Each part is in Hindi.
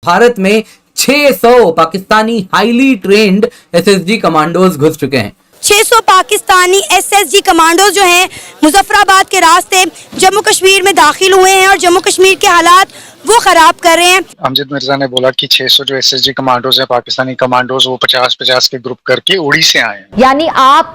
भारत में 600 Pakistani highly trend SSG commandos घुस चुके हैं। 600 पाकिस्तानी एसएसजी कमांडोज जो हैं मुजफ्फराबाद के रास्ते जम्मू कश्मीर में दाखिल हुए हैं और जम्मू कश्मीर के हालात वो खराब कर रहे हैं। अमजद मिर्जा ने बोला कि 600 जो एसएसजी कमांडोज हैं पाकिस्तानी कमांडोज वो 50-50 के ग्रुप करके उड़ी से आए हैं। यानी आप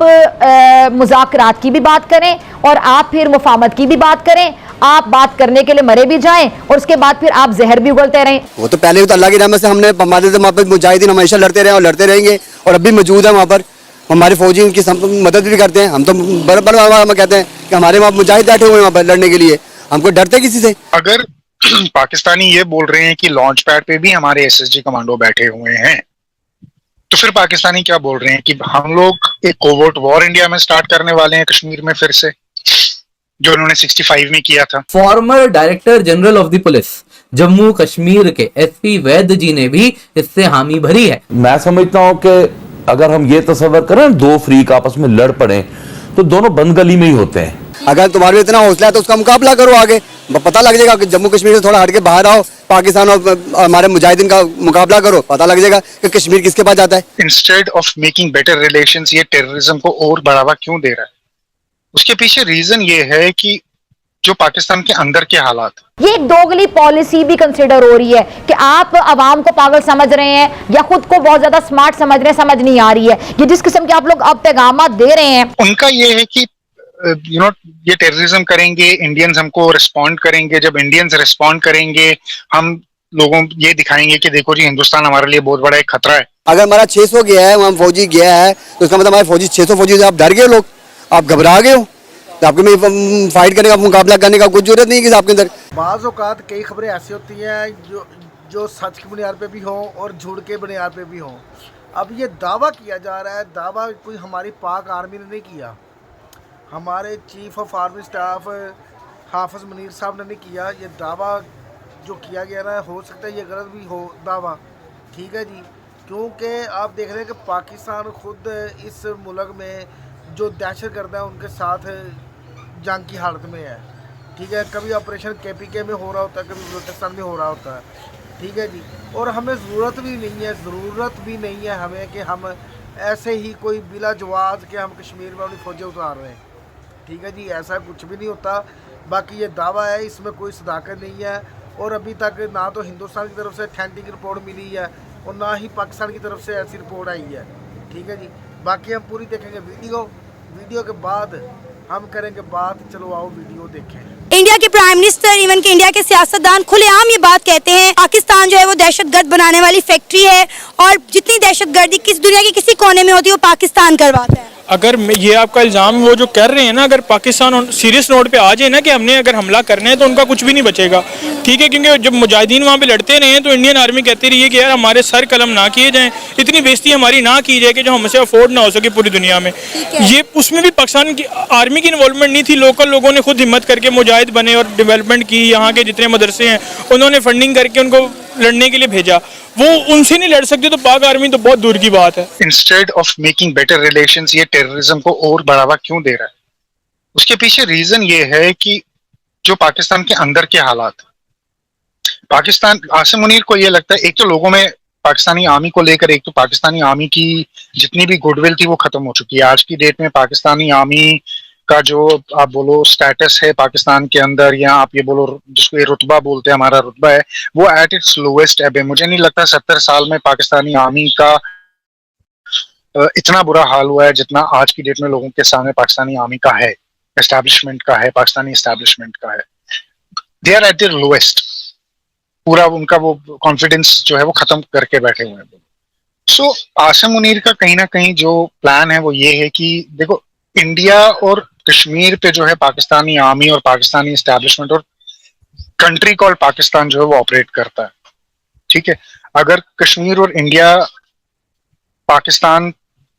मुज़ाकरात की भी बात करें और आप फिर मुफाहमत की भी बात करें, आप बात करने के लिए मरे भी जाएं और उसके बाद फिर आप जहर भी उगलते रहें। वो तो पहले तो अल्लाह की रहमत से हमने हमारे वहाँ पर मुजाहिदीन हमेशा लड़ते रहे और लड़ते रहेंगे और अभी मौजूद है वहाँ पर। हमारे फौजी उनकी मदद भी करते हैं। हम तो बराबर हम कहते हैं कि हमारे वहाँ मुजाहिद बैठे हुए हैं वहाँ पर लड़ने के लिए, हमको डरते किसी से। अगर पाकिस्तानी ये बोल रहे हैं कि लॉन्च पैड पे भी हमारे एसएसजी कमांडो बैठे हुए हैं, तो फिर पाकिस्तानी क्या बोल रहे हैं कि हम लोग एक कोवर्ट वॉर इंडिया में स्टार्ट करने वाले हैं कश्मीर में फिर से, जो उन्होंने 65 में किया था। Farmer director general of the police Jammu Kashmir के एसपी वैद जी ने भी इससे हामी भरी है। मैं समझता हूं कि अगर हम ये तस्वर करें दो फ्रीक आपस में लड़ पड़े तो दोनों बंद गली में ही होते हैं। अगर तुम्हारे इतना हौसला है तो उसका मुकाबला करो, आगे पता लग जाएगा कि जम्मू कश्मीर से थोड़ा हट के बाहर आओ, पाकिस्तान और हमारे मुजाहिदीन का मुकाबला करो, पता लग जाएगा कि कश्मीर किसके पास जाता है। Instead of making better relations ये टेररिज्म को और बढ़ावा क्यों दे रहा है? उसके पीछे रीजन ये है कि जो पाकिस्तान के अंदर के हालात, ये एक दोगली पॉलिसी भी कंसिडर हो रही है कि आप अवाम को पागल समझ रहे हैं या खुद को बहुत ज्यादा स्मार्ट समझ रहे हैं, समझ नहीं आ रही है। ये जिस किस्म के आप लोग अब पैगाम दे रहे हैं, उनका ये है कि ये टेररिज्म करेंगे, इंडियंस हमको रिस्पॉन्ड करेंगे, जब इंडियंस रिस्पॉन्ड करेंगे हम लोगों ये दिखाएंगे कि देखो जी हिंदुस्तान हमारे लिए बहुत बड़ा एक खतरा है। अगर हमारा 600 गया है, वहाँ फौजी गया है, तो उसका मतलब हमारे फौजी 600 फौजी से आप डर गए, लोग आप घबरा गए हो, तो आपके में फाइट करने का, मुकाबला करने का कुछ जरूरत नहीं है आपके अंदर। बाज़ औक़ात कई खबरें ऐसी होती हैं जो सच की बुनियाद पे भी हों और झूठ के बुनियाद पे भी हों। अब ये दावा किया जा रहा है, दावा कोई हमारी पाक आर्मी ने नहीं किया, हमारे चीफ ऑफ आर्मी स्टाफ हाफिज़ मुनीर साहब ने नहीं किया। ये दावा जो किया गया ना, हो सकता है ये गलत भी हो दावा, ठीक है जी, क्योंकि आप देख रहे हैं कि पाकिस्तान खुद इस मुल्क में जो दहशतगर्द है उनके साथ जंग की हालत में है, ठीक है। कभी ऑपरेशन केपीके में हो रहा होता है, कभी बलूचिस्तान में हो रहा होता है, ठीक है जी। और हमें ज़रूरत भी नहीं है हमें कि हम ऐसे ही कोई बिला जवाज़ के हम कश्मीर में अपनी फौजें उतार रहे हैं, ठीक है जी, ऐसा कुछ भी नहीं होता। बाकी ये दावा है, इसमें कोई सदाकत नहीं है और अभी तक ना तो हिंदुस्तान की तरफ से ऑथेंटिक रिपोर्ट मिली है और ना ही पाकिस्तान की तरफ से ऐसी रिपोर्ट आई है, ठीक है जी। बाकी हम पूरी देखेंगे वीडियो के बाद हम करेंगे बात। चलो आओ वीडियो देखें। इंडिया के प्राइम मिनिस्टर, इवन के इंडिया के सियासतदान खुलेआम ये बात कहते हैं पाकिस्तान जो है वो दहशतगर्द बनाने वाली फैक्ट्री है और जितनी दहशतगर्दी किस दुनिया के किसी कोने में होती है वो पाकिस्तान करवाता है। अगर ये आपका इल्ज़ाम वो जो कर रहे हैं ना, अगर पाकिस्तान सीरियस नोट पे आ जाए ना कि हमने अगर हमला करना है तो उनका कुछ भी नहीं बचेगा, ठीक है। क्योंकि जब मुजाहिदीन वहाँ पे लड़ते रहे हैं तो इंडियन आर्मी कहती रही है कि यार हमारे सर कलम ना किए जाएं, इतनी बेइज्जती हमारी ना की जाए कि जो हमसे अफोर्ड ना हो सके पूरी दुनिया में। ये उसमें भी पाकिस्तान की आर्मी की इन्वॉल्वमेंट नहीं थी, लोकल लोगों ने खुद हिम्मत करके मुजाहिद बने और डेवलपमेंट की। यहाँ के जितने मदरसे हैं उन्होंने फंडिंग करके उनको लड़ने के लिए भेजा, वो उनसे नहीं लड़ सकते तो पाक आर्मी तो बहुत दूर की बात है। Instead of making better relations ये टेररिज्म को और बढ़ावा क्यों दे रहा है? उसके पीछे रीजन ये है कि जो पाकिस्तान के अंदर के हालात, पाकिस्तान, आसिम मुनीर को ये लगता है, एक तो लोगों में पाकिस्तानी आर्मी को लेकर, एक तो पाकिस्तानी आर्मी की जितनी भी गुडविल थी वो खत्म हो चुकी है। आज की डेट में पाकिस्तानी आर्मी का जो आप बोलो स्टेटस है पाकिस्तान के अंदर, या आप ये बोलो जिसको ये रुतबा बोलते हैं, हमारा रुतबा है, वो एट इट्स लोवेस्ट है। मुझे नहीं लगता 70 साल में पाकिस्तानी आर्मी का इतना बुरा हाल हुआ है जितना आज की डेट में लोगों के सामने पाकिस्तानी आर्मी का है, एस्टैब्लिशमेंट का है, पाकिस्तानी एस्टैब्लिशमेंट का है। They are at their lowest, पूरा उनका वो कॉन्फिडेंस जो है वो खत्म करके बैठे हुए हैं। सो आसिम मुनीर का कहीं ना कहीं जो प्लान है वो ये है कि देखो, इंडिया और कश्मीर पे जो है पाकिस्तानी आर्मी और पाकिस्तानी एस्टैब्लिशमेंट और कंट्री कॉल्ड पाकिस्तान जो है वो ऑपरेट करता है, ठीक है। अगर कश्मीर और इंडिया पाकिस्तान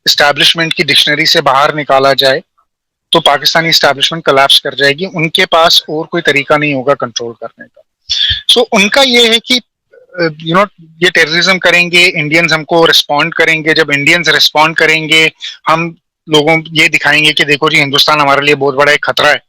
एस्टैब्लिशमेंट की डिक्शनरी से बाहर निकाला जाए तो पाकिस्तानी एस्टैब्लिशमेंट कोलैप्स कर जाएगी, उनके पास और कोई तरीका नहीं होगा कंट्रोल करने का। सो उनका ये है कि ये टेररिज्म करेंगे, इंडियंस हमको रिस्पॉन्ड करेंगे, जब इंडियंस रिस्पॉन्ड करेंगे हम लोगों ये दिखाएंगे कि देखो जी हिंदुस्तान हमारे लिए बहुत बड़ा एक खतरा है,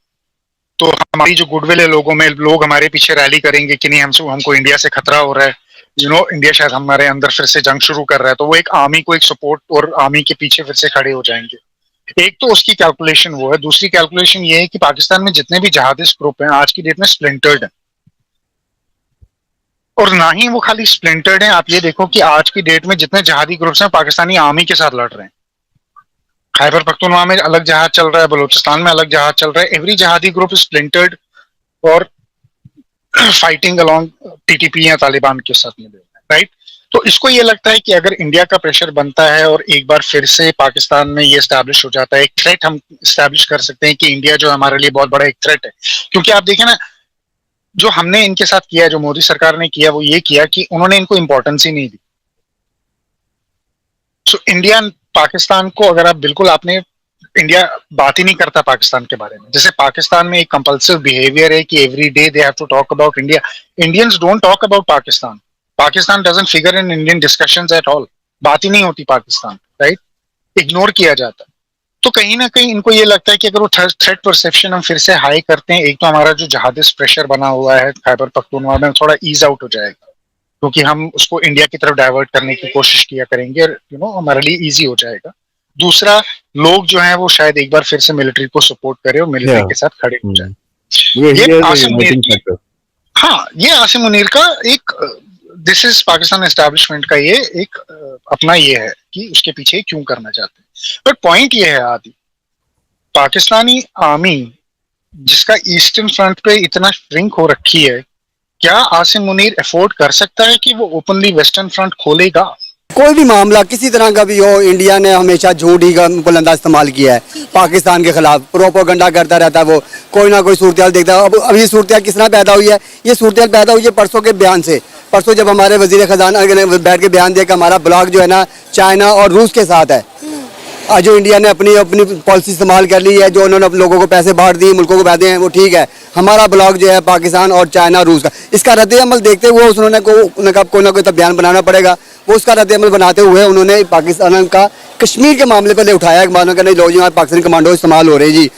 तो हमारी जो गुडविल है लोगों में, लोग हमारे पीछे रैली करेंगे कि नहीं हमको इंडिया से खतरा हो रहा है, इंडिया शायद हमारे अंदर फिर से जंग शुरू कर रहा है, तो वो एक आर्मी को एक सपोर्ट और आर्मी के पीछे फिर से खड़े हो जाएंगे। एक तो उसकी कैलकुलेशन वो है। दूसरी कैलकुलेशन ये है कि पाकिस्तान में जितने भी जहादिस्ट ग्रुप हैं आज की डेट में स्प्लिंटर्ड हैं, और ना ही वो खाली स्प्लिंटर्ड हैं। आप ये देखो कि आज की डेट में जितने जहादी ग्रुप्स हैं पाकिस्तानी आर्मी के साथ लड़ रहे हैं। खैबर पख्तूनख्वा में अलग जहाज चल रहा है, बलूचिस्तान में अलग जहाज चल रहा है। एवरी जहादी ग्रुप स्प्लिंटर्ड और फाइटिंग अलोंग टीटीपी या तालिबान के साथ में, राइट। तो इसको ये लगता है कि अगर इंडिया का प्रेशर बनता है और एक बार फिर से पाकिस्तान में ये एस्टैब्लिश हो जाता है, एक थ्रेट हम एस्टैब्लिश कर सकते हैं कि इंडिया जो हमारे लिए बहुत बड़ा एक थ्रेट है। क्योंकि आप देखें ना, जो हमने इनके साथ किया, जो मोदी सरकार ने किया, वो ये किया कि उन्होंने इनको इंपॉर्टेंस ही नहीं दी। सो इंडिया पाकिस्तान को, अगर आप बिल्कुल, आपने इंडिया बात ही नहीं करता पाकिस्तान के बारे में। जैसे पाकिस्तान में एक कंपल्सिव बिहेवियर है कि every day they have to talk about India. Indians don't talk about Pakistan. Pakistan doesn't figure in Indian discussions at all. बात ही नहीं होती पाकिस्तान, राइट। इग्नोर किया जाता है। तो कहीं ना कहीं इनको ये लगता है कि अगर वो थ्रेट परसेप्शन हम फिर से हाई करते हैं, एक तो हमारा जो जहादिस्ट प्रेशर बना हुआ है खैबर पख्तूनख्वा में थोड़ा ईज आउट हो जाएगा, क्योंकि हम उसको इंडिया की तरफ डाइवर्ट करने की कोशिश किया करेंगे, हमारे लिए ईजी हो जाएगा। दूसरा, लोग जो हैं वो शायद एक बार फिर से मिलिट्री को सपोर्ट करें और मिलिट्री के साथ खड़े हो जाए। ये आसिम मुनीर, हाँ, ये आसिम मुनीर का एक, दिस इज पाकिस्तान एस्टैब्लिशमेंट का ये एक अपना ये है कि उसके पीछे क्यों करना चाहते हैं। बट पॉइंट ये है आदि, पाकिस्तानी आर्मी जिसका ईस्टर्न फ्रंट पे इतना श्रिंक हो रखी है, क्या आसिम मुनीर अफोर्ड कर सकता है कि वो ओपनली वेस्टर्न फ्रंट खोलेगा? कोई भी मामला किसी तरह का भी हो, इंडिया ने हमेशा झूठ ही का बुलंदा इस्तेमाल किया है पाकिस्तान के खिलाफ। प्रोपोगंडा करता रहता है वो, कोई ना कोई सूरत देखता है। अब ये सूरत किस तरह पैदा हुई है? ये सूरत पैदा हुई है परसों के बयान से। परसों जब हमारे वजीर खजाना ने बैठ के बयान दिया कि हमारा ब्लॉक जो है ना चाइना और रूस के साथ है। आज जो इंडिया ने अपनी पॉलिसी इस्तेमाल कर ली है, जो उन्होंने लोगों को पैसे बांट दिए, मुल्कों को बांटे हैं, वो ठीक है। हमारा ब्लॉक जो है पाकिस्तान और चाइना रूस का, इसका रद्द-ए-अमल देखते हुए उन्होंने कोई ना कोई तो बयान बनाना पड़ेगा। वो उसका रद्द-ए-अमल बनाते हुए उन्होंने पाकिस्तान का कश्मीर के मामले पर उठाया कि मानो नहीं, लोग जो पाकिस्तानी कमांडो इस्तेमाल हो रहे जी।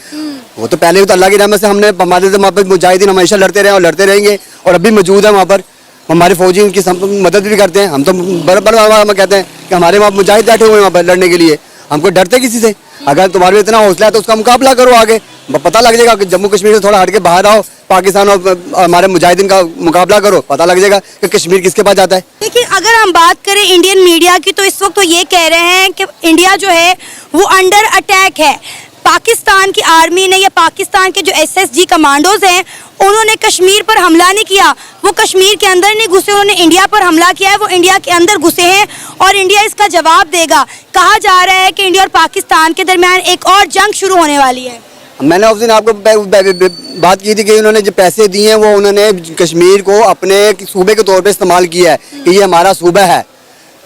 वो तो पहले तो अल्लाह की रहमत से हमने, हमारे तो वहाँ पर मुजाहिदीन हमेशा लड़ते रहे और लड़ते रहेंगे, और अभी मौजूद है वहाँ पर। हमारे फौजी उनकी मदद भी करते हैं। हम तो बराबर कहते हैं कि हमारे वहाँ मुजाहिद बैठे हुए हैं वहाँ पर लड़ने के लिए। हमको डरते किसी से? अगर तुम्हारे में इतना हौसला है तो उसका मुकाबला करो आगे। पता लग जाएगा कि जम्मू कश्मीर से थोड़ा हट के बाहर आओ, पाकिस्तान और हमारे मुजाहिदीन का मुकाबला करो, पता लग जाएगा कि कश्मीर किसके पास जाता है। लेकिन अगर हम बात करें इंडियन मीडिया की, तो इस वक्त तो ये कह रहे हैं कि इंडिया जो है वो अंडर अटैक है। पाकिस्तान की आर्मी ने या पाकिस्तान के जो एसएसजी कमांडोज हैं उन्होंने कश्मीर पर हमला नहीं किया, वो कश्मीर के अंदर नहीं घुसे, उन्होंने इंडिया पर हमला किया है, वो इंडिया के अंदर घुसे हैं और इंडिया इसका जवाब देगा। कहा जा रहा है कि इंडिया और पाकिस्तान के दरमियान एक और जंग शुरू होने वाली है। मैंने उस दिन आपको बात की थी कि उन्होंने जो पैसे दिए हैं वो उन्होंने कश्मीर को अपने सूबे के तौर पे इस्तेमाल किया है कि ये हमारा सूबा है।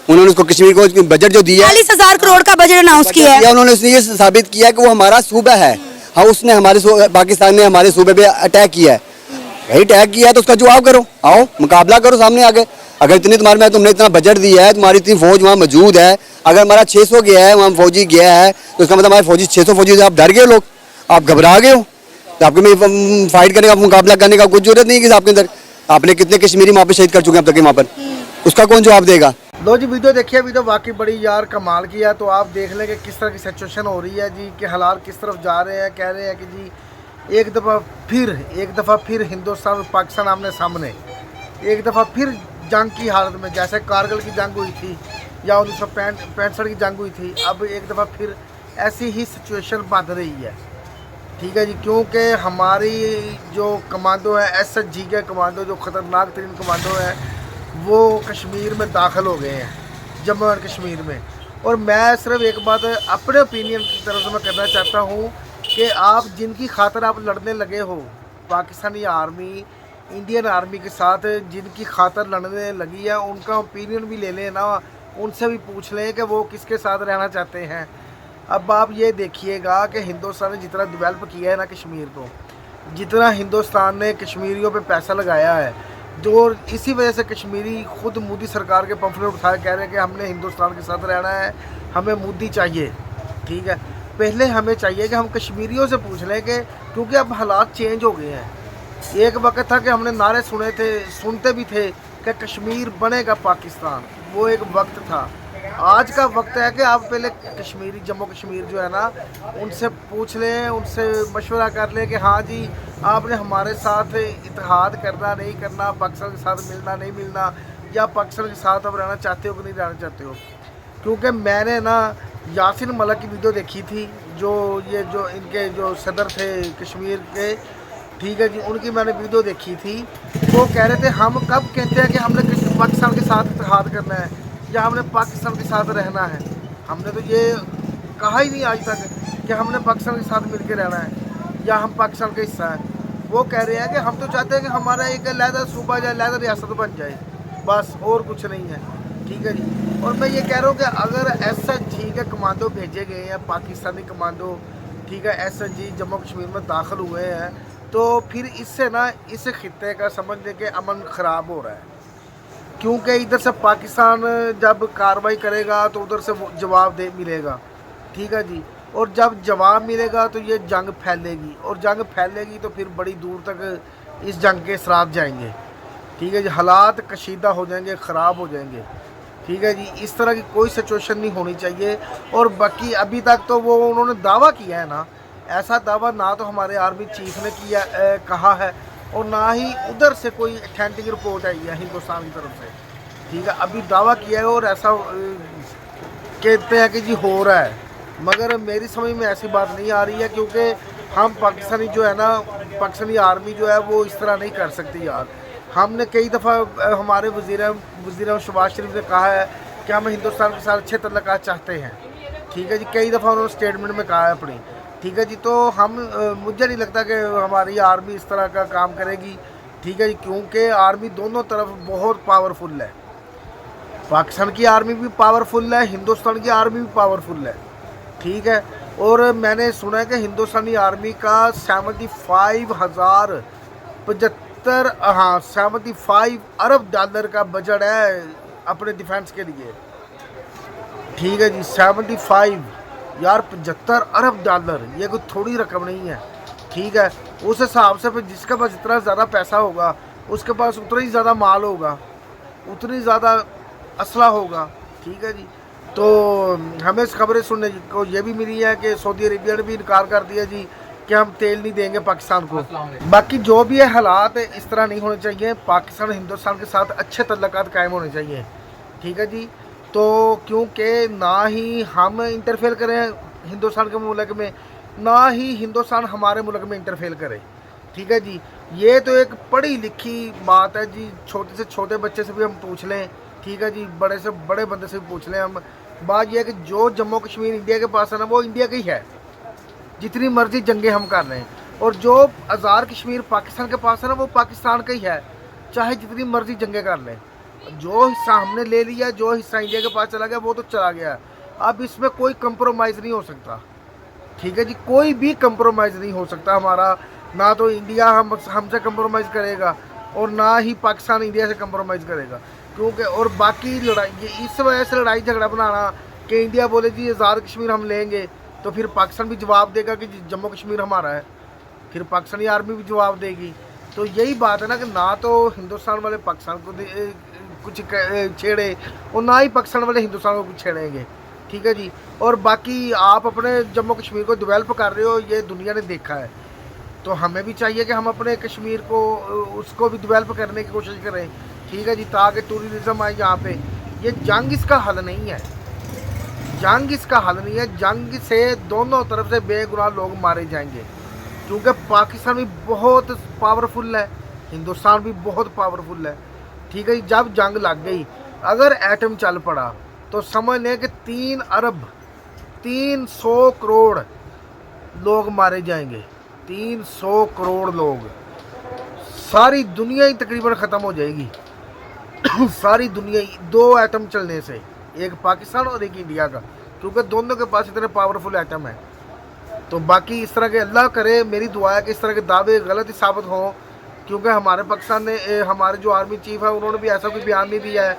उन्होंने उसको कश्मीर को बजट जो दिया, 40,000 करोड़ का बजट अनाउंस किया है, उन्होंने उसने ये साबित किया कि वो हमारा सूबा है। हाँ, उसने पाकिस्तान ने हमारे सूबे पे अटैक किया है। भाई अटैक किया है तो उसका जवाब करो, आओ मुकाबला करो सामने आगे। अगर इतनी तुम्हारे में तुमने इतना बजट दिया है, तुम्हारी इतनी फौज वहाँ मौजूद है, अगर हमारा 600 गया है, वहाँ फौजी गया है, तो उसका मतलब हमारे फौजी 600 फौजी से आप डर गए, लोग आप घबरा गए हो, तो आपके में फाइट करने का, मुकाबला करने का कुछ जरूरत नहीं है कि आपके अंदर। आपने कितने कश्मीरी वहाँ पे शहीद कर चुके हैं अब तक वहाँ पर, उसका कौन जवाब देगा? लो जी, वीडियो देखिए, वीडियो वाकई बड़ी यार कमाल की है। तो आप देख लें कि किस तरह की सिचुएशन हो रही है जी, कि हालात किस तरफ जा रहे हैं। कह रहे हैं कि जी एक दफ़ा फिर हिंदुस्तान और पाकिस्तान आमने सामने, एक दफ़ा फिर जंग की हालत में, जैसे कारगिल की जंग हुई थी या 1965 की जंग हुई थी, अब एक दफ़ा फिर ऐसी ही सिचुएशन बन रही है। ठीक है जी, क्योंकि हमारी जो कमांडो है, एसएसजी के कमांडो, जो ख़तरनाक तरीन कमांडो है, वो कश्मीर में दाखिल हो गए हैं, जम्मू एंड कश्मीर में। और मैं सिर्फ एक बात अपने ओपिनियन की तरफ से मैं कहना चाहता हूँ कि आप जिनकी खातर आप लड़ने लगे हो, पाकिस्तानी आर्मी इंडियन आर्मी के साथ जिनकी खातर लड़ने लगी है, उनका ओपिनियन भी ले लें ना, उनसे भी पूछ लें कि वो किसके साथ रहना चाहते हैं। अब आप ये देखिएगा कि हिंदुस्तान ने जितना डेवलप किया है ना कश्मीर को, जितना हिंदुस्तान ने कश्मीरियों पे पैसा लगाया है, जो इसी वजह से कश्मीरी खुद मोदी सरकार के पंफलेट उठाए कह रहे हैं कि हमने हिंदुस्तान के साथ रहना है, हमें मोदी चाहिए। ठीक है, पहले हमें चाहिए कि हम कश्मीरियों से पूछ लें कि, क्योंकि अब हालात चेंज हो गए हैं। एक वक्त था कि हमने नारे सुनते भी थे कि कश्मीर बनेगा पाकिस्तान, वो एक वक्त था। आज का वक्त है कि आप पहले कश्मीरी जम्मू कश्मीर जो है ना, उनसे पूछ लें, उनसे मशवरा कर लें कि हाँ जी आपने हमारे साथ इत्तेहाद करना नहीं करना, पाकिस्तान के साथ मिलना नहीं मिलना, या पाकिस्तान के साथ आप रहना चाहते हो कि नहीं रहना चाहते हो। क्योंकि मैंने ना यासिन मलिक की वीडियो देखी थी, जो इनके जो सदर थे कश्मीर के, ठीक है जी, उनकी मैंने वीडियो देखी थी। वो कह रहे थे हम कब कहते हैं कि हमने पाकिस्तान के साथ इत्तेहाद करना है या हमने पाकिस्तान के साथ रहना है। हमने तो ये कहा ही नहीं आज तक कि हमने पाकिस्तान के साथ मिलकर रहना है या हम पाकिस्तान का हिस्सा है। वो कह रहे हैं कि हम तो चाहते हैं कि हमारा एक अलहदा सूबा या अलहदा रियासत बन जाए, बस और कुछ नहीं है, ठीक है जी। और मैं ये कह रहा हूँ कि अगर SSG के कमांडो भेजे गए हैं, पाकिस्तानी कमांडो, ठीक है, SSG जम्मू कश्मीर में दाखिल हुए हैं, तो फिर इससे ना इस खित्ते का समझने के अमन ख़राब हो रहा है। क्योंकि इधर से पाकिस्तान जब कार्रवाई करेगा तो उधर से जवाब मिलेगा, ठीक है जी। और जब जवाब मिलेगा तो ये जंग फैलेगी, और जंग फैलेगी तो फिर बड़ी दूर तक इस जंग के असरात जाएंगे, ठीक है जी। हालात कशीदा हो जाएंगे, ख़राब हो जाएंगे, ठीक है जी। इस तरह की कोई सिचुएशन नहीं होनी चाहिए। और बाकी अभी तक तो वो उन्होंने दावा किया है ना, ऐसा दावा ना तो हमारे आर्मी चीफ ने किया कहा है, और ना ही उधर से कोई अथेंटिक रिपोर्ट आई है हिंदुस्तान की तरफ से, ठीक है। अभी दावा किया है और ऐसा कहते हैं कि जी हो रहा है, मगर मेरी समझ में ऐसी बात नहीं आ रही है। क्योंकि हम पाकिस्तानी जो है ना, पाकिस्तानी आर्मी जो है वो इस तरह नहीं कर सकती यार। हमने कई दफ़ा हमारे वज़ीर शहबाज शरीफ ने कहा है कि हम हिंदुस्तान के साथ अच्छे तल्लुकात चाहते हैं, ठीक है जी। कई दफ़ा उन्होंने स्टेटमेंट में कहा है अपनी, ठीक है जी। तो हम मुझे नहीं लगता कि हमारी आर्मी इस तरह का काम करेगी, ठीक है जी। क्योंकि आर्मी दोनों तरफ बहुत पावरफुल है, पाकिस्तान की आर्मी भी पावरफुल है, हिंदुस्तान की आर्मी भी पावरफुल है, ठीक है। और मैंने सुना है कि हिंदुस्तानी आर्मी का 75 अरब डॉलर का बजट है अपने डिफेंस के लिए, ठीक है जी। 75 यार, 75 अरब डॉलर, ये कोई थोड़ी रकम नहीं है, ठीक है। उस हिसाब से फिर जिसके पास जितना ज़्यादा पैसा होगा उसके पास उतना ही ज़्यादा माल होगा, उतनी ज़्यादा असला होगा, ठीक है जी। तो हमें खबरें सुनने को ये भी मिली है कि सऊदी अरेबिया ने भी इनकार कर दिया जी कि हम तेल नहीं देंगे पाकिस्तान को। बाकी जो भी है हालात इस तरह नहीं होने चाहिए। पाकिस्तान हिंदुस्तान के साथ अच्छे तल्लुकात कायम होने चाहिए, ठीक है जी। तो क्योंकि ना ही हम इंटरफेयर करें हिंदुस्तान के मुल्क में, ना ही हिंदुस्तान हमारे मुल्क में इंटरफेयर करे, ठीक है जी। ये तो एक पढ़ी लिखी बात है जी। छोटे से छोटे बच्चे से भी हम पूछ लें, ठीक है जी, बड़े से बड़े बंदे से भी पूछ लें हम, बात यह है कि जो जम्मू कश्मीर इंडिया के पास है ना, वो इंडिया का ही है। जितनी मर्जी जंगें हम कर रहे हैं, और जो आज़ाद कश्मीर पाकिस्तान के पास है ना, वो पाकिस्तान का ही है, चाहे जितनी मर्जी जंगें कर लें। जो हिस्सा हमने ले लिया, जो हिस्सा इंडिया के पास चला गया, वो तो चला गया। अब इसमें कोई कंप्रोमाइज़ नहीं हो सकता, ठीक है जी। कोई भी कंप्रोमाइज़ नहीं हो सकता हमारा, ना तो इंडिया हमसे कंप्रोमाइज़ करेगा और ना ही पाकिस्तान इंडिया से कंप्रोमाइज़ करेगा। क्योंकि और बाकी लड़ाई, इस वजह से लड़ाई झगड़ा बनाना कि इंडिया बोले जी आज़ाद कश्मीर हम लेंगे, तो फिर पाकिस्तान भी जवाब देगा कि जम्मू कश्मीर हमारा है, फिर पाकिस्तानी आर्मी भी जवाब देगी। तो यही बात है ना कि ना तो हिंदुस्तान वाले पाकिस्तान को कुछ छेड़े और ना ही पाकिस्तान वाले हिंदुस्तान को कुछ छेड़ेंगे, ठीक है जी। और बाकी आप अपने जम्मू कश्मीर को डेवलप कर रहे हो, ये दुनिया ने देखा है, तो हमें भी चाहिए कि हम अपने कश्मीर को उसको भी डेवलप करने की कोशिश करें, ठीक है जी, ताकि टूरिज़म आए यहाँ पे। ये जंग इसका हल नहीं है, जंग इसका हल नहीं है। जंग से दोनों तरफ से बेगुनाह लोग मारे जाएंगे, क्योंकि पाकिस्तान भी बहुत पावरफुल है, हिंदुस्तान भी बहुत पावरफुल है, ठीक है जी। जब जंग लग गई, अगर एटम चल पड़ा, तो समझ लें कि 300 करोड़ लोग मारे जाएंगे, 300 करोड़ लोग। सारी दुनिया ही तकरीबन ख़त्म हो जाएगी सारी दुनिया ही, 2 एटम चलने से, एक पाकिस्तान और एक इंडिया का, क्योंकि दोनों के पास इतने पावरफुल एटम है। तो बाकी इस तरह के अल्लाह करे, मेरी दुआ है कि इस तरह के दावे गलत ही साबित हों, क्योंकि हमारे पाकिस्तान ने हमारे जो आर्मी चीफ है उन्होंने भी ऐसा कोई बयान नहीं दिया है,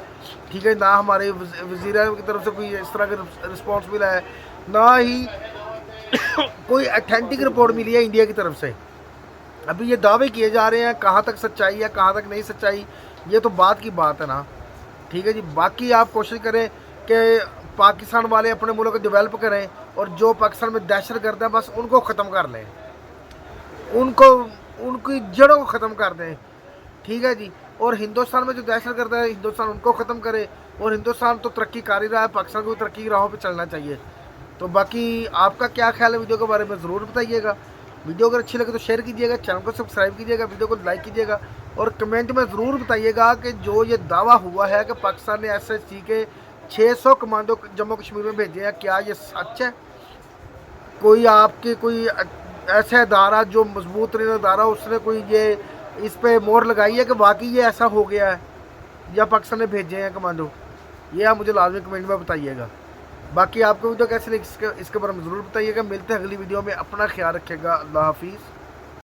ठीक है। ना हमारे वज़ीर की तरफ से कोई इस तरह का रिस्पॉन्स मिला है, ना ही कोई अथेंटिक रिपोर्ट मिली है इंडिया की तरफ से। अभी ये दावे किए जा रहे हैं, कहाँ तक सच्चाई है कहाँ तक नहीं सच्चाई, ये तो बात की बात है ना, ठीक है जी। बाकी आप कोशिश करें कि पाकिस्तान वाले अपने मुल्क को डेवलप करें और जो पाकिस्तान में दहशत गर्द है बस उनको ख़त्म कर लें, उनको उनकी जड़ों को ख़त्म कर दें, ठीक है जी। और हिंदुस्तान में जो दहशत गर्द है हिंदुस्तान उनको ख़त्म करे, और हिंदुस्तान तो तरक्की कर ही रहा है, पाकिस्तान को तरक्की की राहों पर चलना चाहिए। तो बाकी आपका क्या ख्याल है वीडियो के बारे में ज़रूर बताइएगा। वीडियो अगर अच्छी लगे तो शेयर कीजिएगा, चैनल को सब्सक्राइब कीजिएगा, वीडियो को लाइक कीजिएगा और कमेंट में ज़रूर बताइएगा कि जो ये दावा हुआ है कि पाकिस्तान ने SSG के 600 कमांडो जम्मू कश्मीर में भेजे हैं, क्या ये सच है? कोई आपके कोई ऐसा अदारा जो मजबूत तरीन अदारा उसने कोई ये इस पे मोहर लगाई है कि वाकई ये ऐसा हो गया है या पाकिस्तान ने भेजे हैं कमांडो? ये आप मुझे लाजमी कमेंट में बताइएगा। बाकी आपको वीडियो कैसे लगी इसके बारे में ज़रूर बताइएगा। मिलते हैं अगली वीडियो में, अपना ख्याल रखिएगा। अल्लाह हाफिज़।